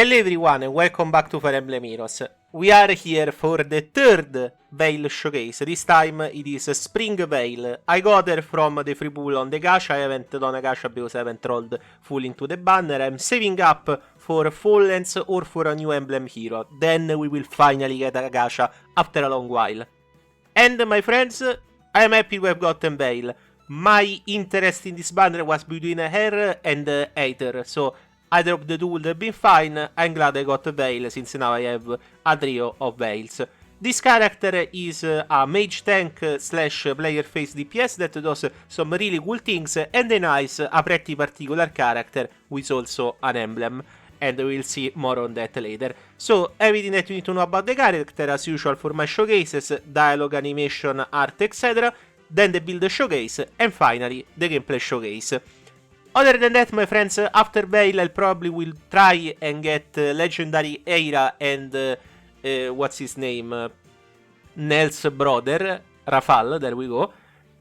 Hello everyone and welcome back to Fire Emblem Heroes. We are here for the third Veyle showcase. This time it is Spring Veyle. I got her from the free pool on the gacha. I haven't done a gacha because I haven't rolled full into the banner. I'm saving up for Fallens or for a new emblem hero. Then we will finally get a gacha after a long while. And my friends, I am happy we have gotten Veyle. My interest in this banner was between her and Aether, so either of the two would have been fine. I'm glad I got Veyle since now I have a trio of Veyles. This character is a mage tank slash player face DPS that does some really cool things, and a nice, a pretty particular character who is also an emblem. And we'll see more on that later. So, everything that you need to know about the character, as usual for my showcases, dialogue, animation, art, etc. Then the build showcase, and finally, the gameplay showcase. Other than that, my friends, after Veyle, I probably will try and get Legendary Eira and, what's his name, Nell's brother, Rafal, there we go.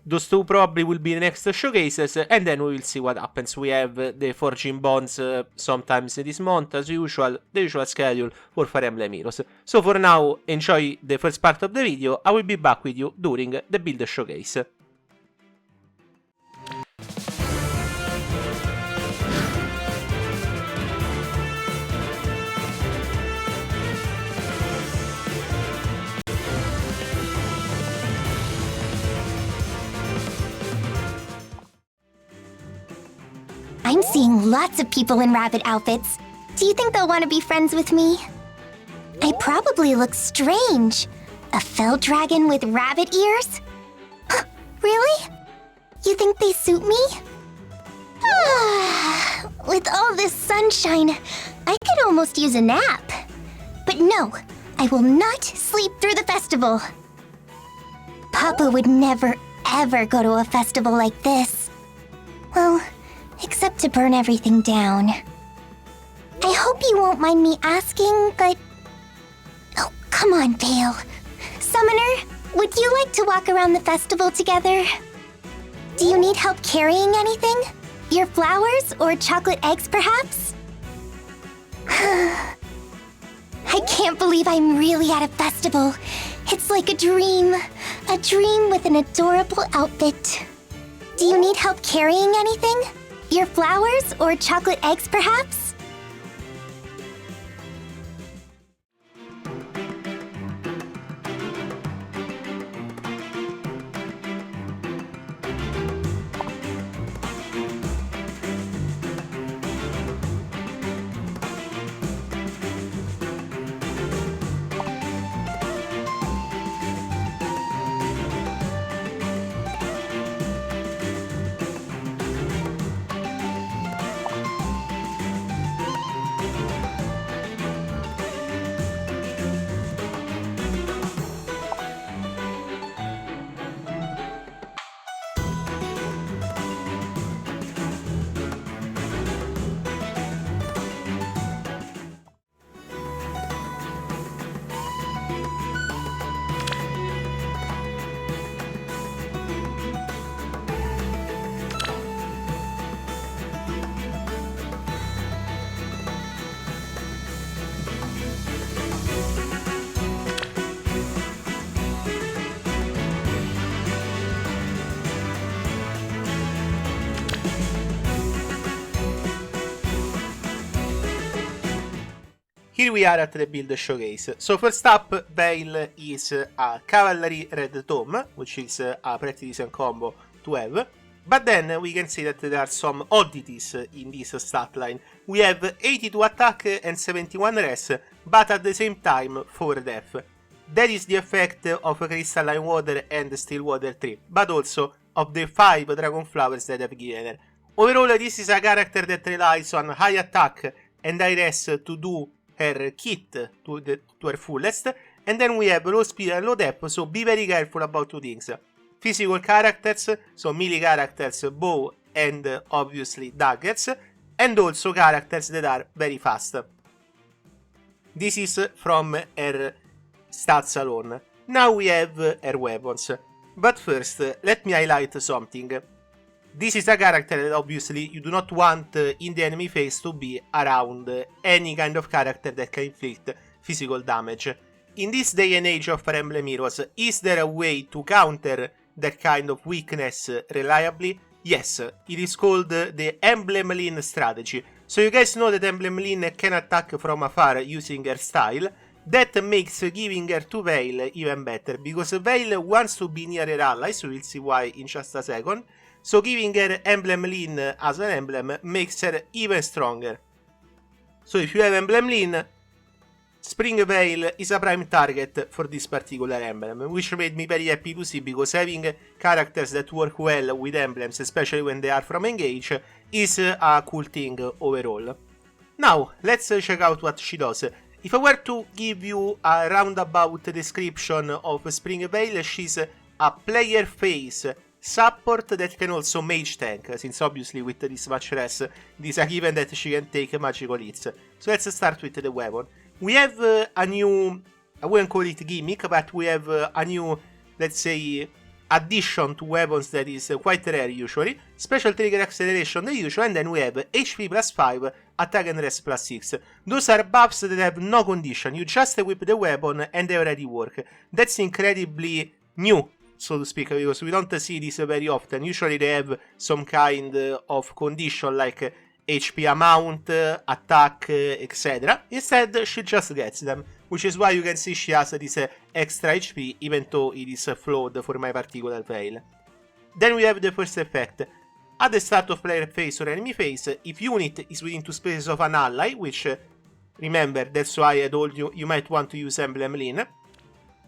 Those two probably will be the next showcases, and then we will see what happens. We have the Forging Bonds sometimes this month, as usual, the usual schedule for Fire Emblem Heroes. So for now, enjoy the first part of the video. I will be back with you during the build showcase. I'm seeing lots of people in rabbit outfits. Do you think they'll want to be friends with me? I probably look strange. A fell dragon with rabbit ears? Really? You think they suit me? With all this sunshine, I could almost use a nap. But no, I will not sleep through the festival. Papa would never, ever go to a festival like this. Well, except to burn everything down. I hope you won't mind me asking, but... Oh, come on, Veyle. Summoner, would you like to walk around the festival together? Do you need help carrying anything? Your flowers or chocolate eggs, perhaps? I can't believe I'm really at a festival. It's like a dream with an adorable outfit. Do you need help carrying anything? Your flowers or chocolate eggs, perhaps? Here we are at the build showcase. So first up, Veyle is a Cavalry Red Tome, which is a pretty decent combo to have. But then we can see that there are some oddities in this stat line. We have 82 attack and 71 res, but at the same time 4 death. That is the effect of Crystalline Water and Still Water 3, but also of the 5 Dragon Flowers that I've given her. Overall, this is a character that relies on high attack and high res to do her kit to her fullest, and then we have low speed and low depth, so be very careful about two things. Physical characters, so melee characters, bow and obviously daggers, and also characters that are very fast. This is from her stats alone. Now we have her weapons. But first, let me highlight something. This is a character that obviously you do not want in the enemy phase to be around any kind of character that can inflict physical damage. In this day and age of Fire Emblem Heroes, is there a way to counter that kind of weakness reliably? Yes, it is called the Emblem Lean strategy. So you guys know that Emblem Lean can attack from afar using her style. That makes giving her to Veyle even better, because Veyle wants to be near her allies, we will see why in just a second. So giving her Emblem Lean as an emblem makes her even stronger. So if you have Emblem Lean, Spring Veyle is a prime target for this particular emblem, which made me very happy to see, because having characters that work well with emblems, especially when they are from Engage, is a cool thing overall. Now, let's check out what she does. If I were to give you a roundabout description of Spring Veyle, she's a player phase support that can also mage tank, since obviously with this much less, it is a given that she can take magical hits. So let's start with the weapon. We have a new, I wouldn't call it gimmick, but we have a new, let's say, addition to weapons that is quite rare usually. Special trigger acceleration the usual, and then we have HP plus 5, attack and rest plus 6. Those are buffs that have no condition, you just equip the weapon and they already work. That's incredibly new, so to speak, because we don't see this very often. Usually they have some kind of condition like HP amount, attack, etc. Instead, she just gets them, which is why you can see she has this extra HP, even though it is flawed for my particular Veyle. Then we have the first effect. At the start of player phase or enemy phase, if unit is within 2 spaces of an ally, which, remember, that's why I told you, you might want to use Emblem Lean,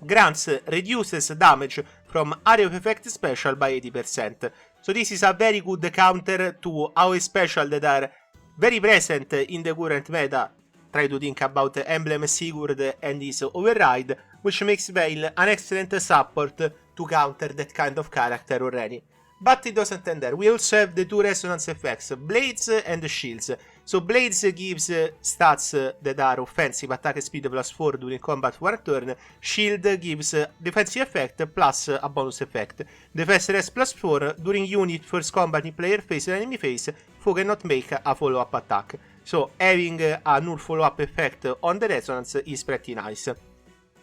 grants reduces damage from area of effect special by 80%. So this is a very good counter to AoE special that are very present in the current meta. Try to think about Emblem Sigurd and his Override, which makes Veyle an excellent support to counter that kind of character already. But it doesn't end there. We also have the 2 resonance effects, Blades and Shields. So Blades gives stats that are offensive, attack speed plus 4 during combat for 1 turn. Shield gives defensive effect plus a bonus effect. Defense rest plus 4 during unit first combat in player phase and enemy phase, foe cannot make a follow-up attack. So having a null follow-up effect on the resonance is pretty nice.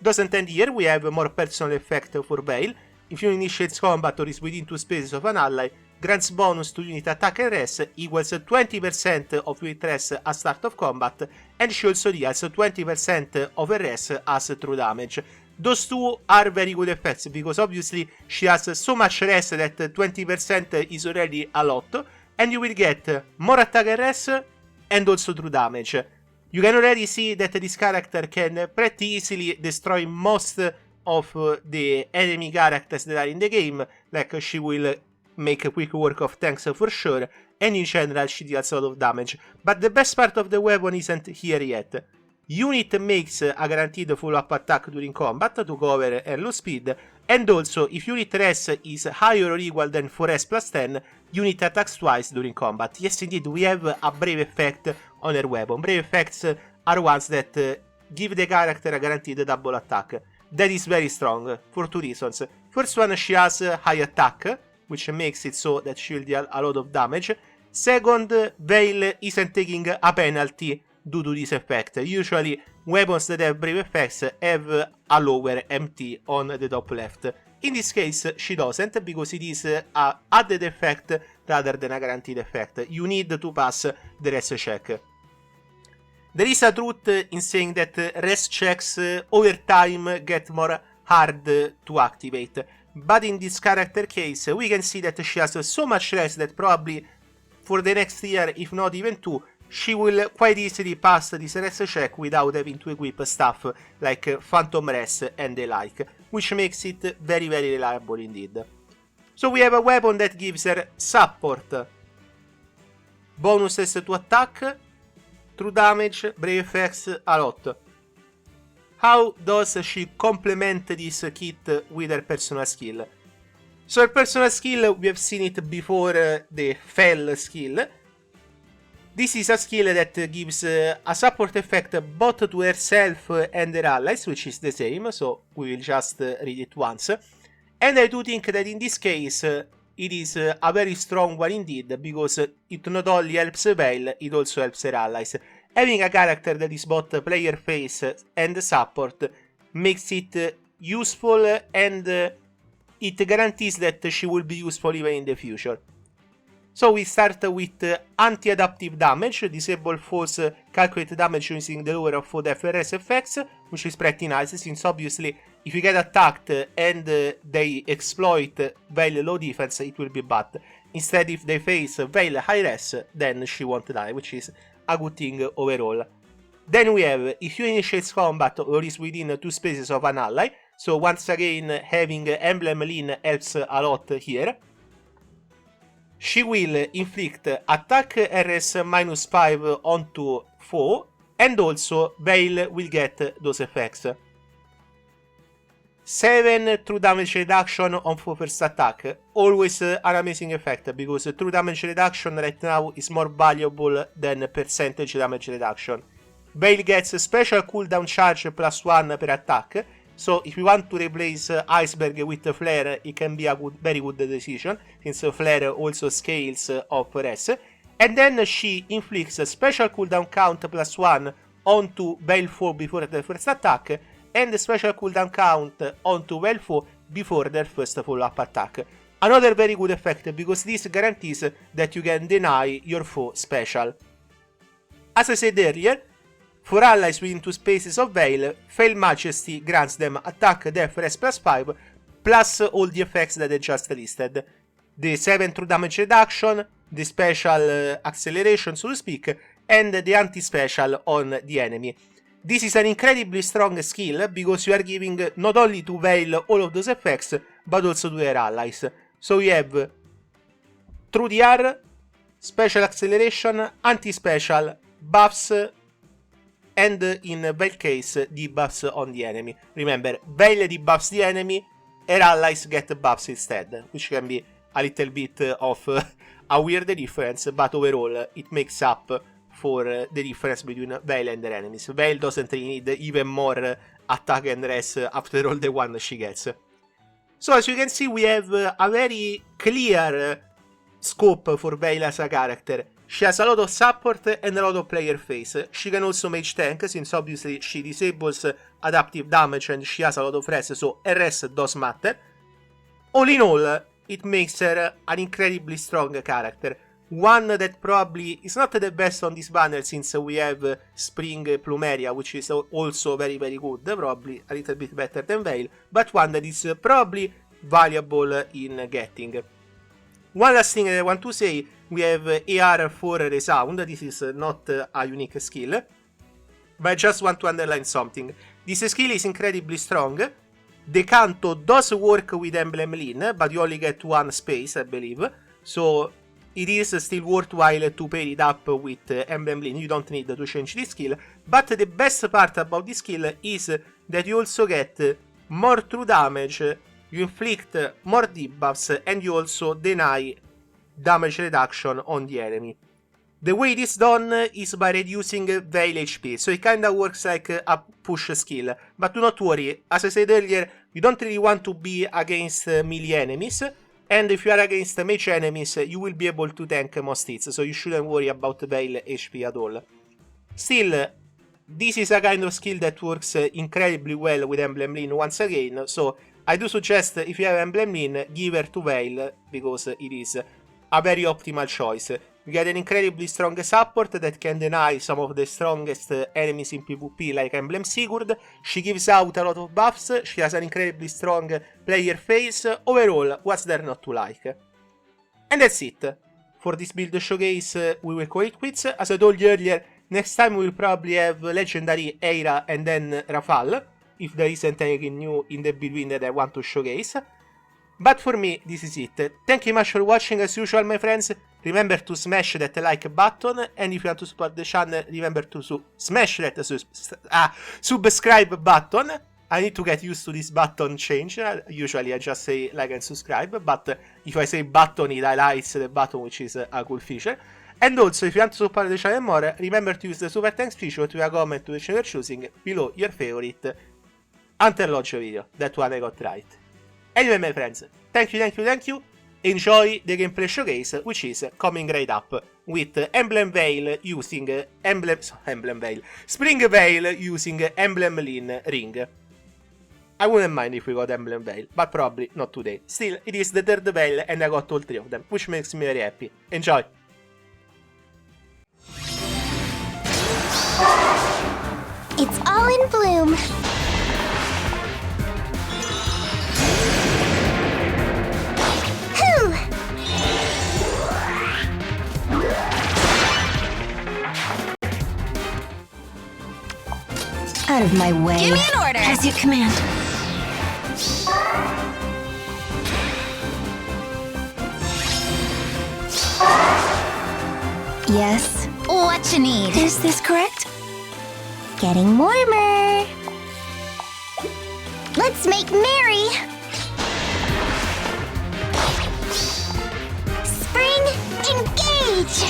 Doesn't end here, we have more personal effect for Veyle. If you initiates combat or is within 2 spaces of an ally, grants bonus to unit attack and rest equals 20% of unit rest at start of combat, and she also deals 20% of her rest as true damage. Those two are very good effects, because obviously she has so much rest that 20% is already a lot, and you will get more attack and rest and also true damage. You can already see that this character can pretty easily destroy most of the enemy characters that are in the game, like she will make a quick work of tanks for sure, and in general she deals a lot of damage. But the best part of the weapon isn't here yet. Unit makes a guaranteed follow-up attack during combat to cover her low speed, and also if unit res is higher or equal than 4s plus 10, unit attacks twice during combat. Yes indeed, we have a brave effect on her weapon. Brave effects are ones that give the character a guaranteed double attack. That is very strong, for 2 reasons. First one, she has high attack, which makes it so that she will deal a lot of damage. Second, Veyle isn't taking a penalty due to this effect. Usually, weapons that have brave effects have a lower MT on the top left. In this case, she doesn't, because it is a added effect rather than a guaranteed effect. You need to pass the rest check. There is a truth in saying that rest checks over time get more hard to activate, but in this character case we can see that she has so much rest that probably for the next year, if not even 2, she will quite easily pass this rest check without having to equip stuff like Phantom Rest and the like, which makes it very reliable indeed. So we have a weapon that gives her support, bonuses to attack, true damage, brave effects, a lot. How does she complement this kit with her personal skill? So her personal skill, we have seen it before the Fell skill. This is a skill that gives a support effect both to herself and her allies, which is the same, so we will just read it once. And I do think that in this case, it is a very strong one indeed, because it not only helps Veyle, it also helps her allies. Having a character that is both player face and support makes it useful, and it guarantees that she will be useful even in the future. So we start with anti-adaptive damage, disable false calculate damage using the lower of 4 FRS effects, which is pretty nice, since obviously if you get attacked and they exploit Veyle low defense, it will be bad. Instead, if they face Veyle high res, then she won't die, which is a good thing overall. Then we have, if you initiate combat or is within 2 spaces of an ally, so once again having Emblem Lean helps a lot here. She will inflict attack RS -5 onto foe, and also Veyle will get those effects. 7 true damage reduction on foe first attack, always an amazing effect, because true damage reduction right now is more valuable than percentage damage reduction. Veyle gets special cooldown charge +1 per attack, so if you want to replace Iceberg with Flare, it can be a very good decision, since Flare also scales off res. And then she inflicts a special cooldown count +1 onto Veyle foe before the first attack, and a special cooldown count onto Veyle foe before their first follow-up attack. Another very good effect, because this guarantees that you can deny your foe special. As I said earlier, for allies within 2 spaces of Veyle, Veil Majesty grants them attack, def, res +5, plus all the effects that I just listed. The 7 true damage reduction, the special acceleration, so to speak, and the anti-special on the enemy. This is an incredibly strong skill, because you are giving not only to Veyle all of those effects, but also to her allies. So you have True DR, special acceleration, anti-special, buffs, and in Veyle case, debuffs on the enemy. Remember, Veyle debuffs the enemy, her allies get buffs instead, which can be a little bit of a weird difference, but overall it makes up for the difference between Veyle and their enemies. Veyle doesn't really need even more attack and res after all the one she gets. So as you can see, we have a very clear scope for Veyle as a character. She has a lot of support and a lot of player face. She can also mage tank, since obviously she disables adaptive damage and she has a lot of res, so RS does matter. All in all, it makes her an incredibly strong character. One that probably is not the best on this banner, since we have Spring Plumeria, which is also very good, probably a little bit better than Veyle, but one that is probably valuable in getting. One last thing that I want to say, we have AR for Resound. This is not a unique skill, but I just want to underline something. This skill is incredibly strong. The Canto does work with Emblem Lean, but you only get 1 space, I believe, so it is still worthwhile to pair it up with Emblem Lean. You don't need to change this skill, but the best part about this skill is that you also get more true damage, you inflict more debuffs, and you also deny damage reduction on the enemy. The way it is done is by reducing Veyle HP, so it kinda works like a push skill. But do not worry, as I said earlier, you don't really want to be against melee enemies, and if you are against mage enemies, you will be able to tank most hits, so you shouldn't worry about Veyle HP at all. Still, this is a kind of skill that works incredibly well with Emblem Lean once again, so I do suggest, if you have Emblem Lean, give her to Veyle, because it is a very optimal choice. You get an incredibly strong support that can deny some of the strongest enemies in PvP, like Emblem Sigurd. She gives out a lot of buffs, she has an incredibly strong player face. Overall, what's there not to like? And that's it. For this build showcase, we will call it quits. As I told you earlier, next time we will probably have Legendary Eira and then Rafal, if there isn't anything new in the between that I want to showcase. But for me, this is it. Thank you much for watching as usual, my friends. Remember to smash that like button, and if you want to support the channel, remember to smash that subscribe button. I need to get used to this button change. Usually I just say like and subscribe, but if I say button, it highlights the button, which is a cool feature. And also, if you want to support the channel more, remember to use the super thanks feature to a comment to the channel choosing below your favorite Hunter Lodge video. That one I got right. Anyway, my friends, thank you. enjoy the gameplay showcase, which is coming right up, with Emblem Veyle using Spring Veyle using Emblem Lean Ring. I wouldn't mind if we got Emblem Veyle, but probably not today. Still, it is the third Veyle and I got all three of them, which makes me very happy. Enjoy! It's all in bloom. Hoo! Out of my way. Give me an order. As you command. Yes. What you need? Is this correct? Getting warmer. Let's make merry. Spring, engage!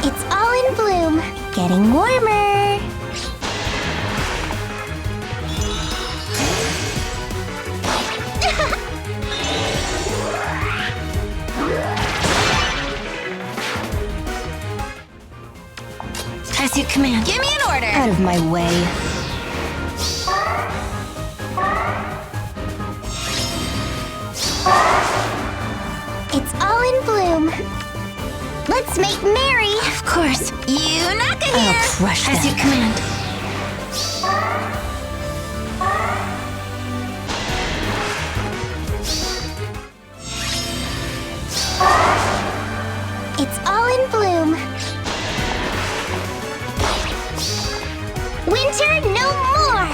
It's all in bloom. Getting warmer. As you command. Give me an order. Out of my way. It's all in bloom. Let's make merry. Of course. You knock it I'll here. crush As them. you command. It's all in bloom. Winter no more.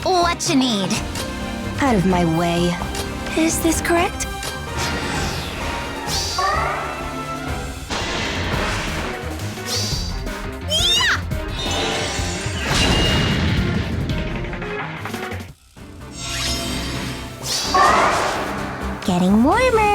What you need? Out of my way. Is this correct? Yeah! Getting warmer.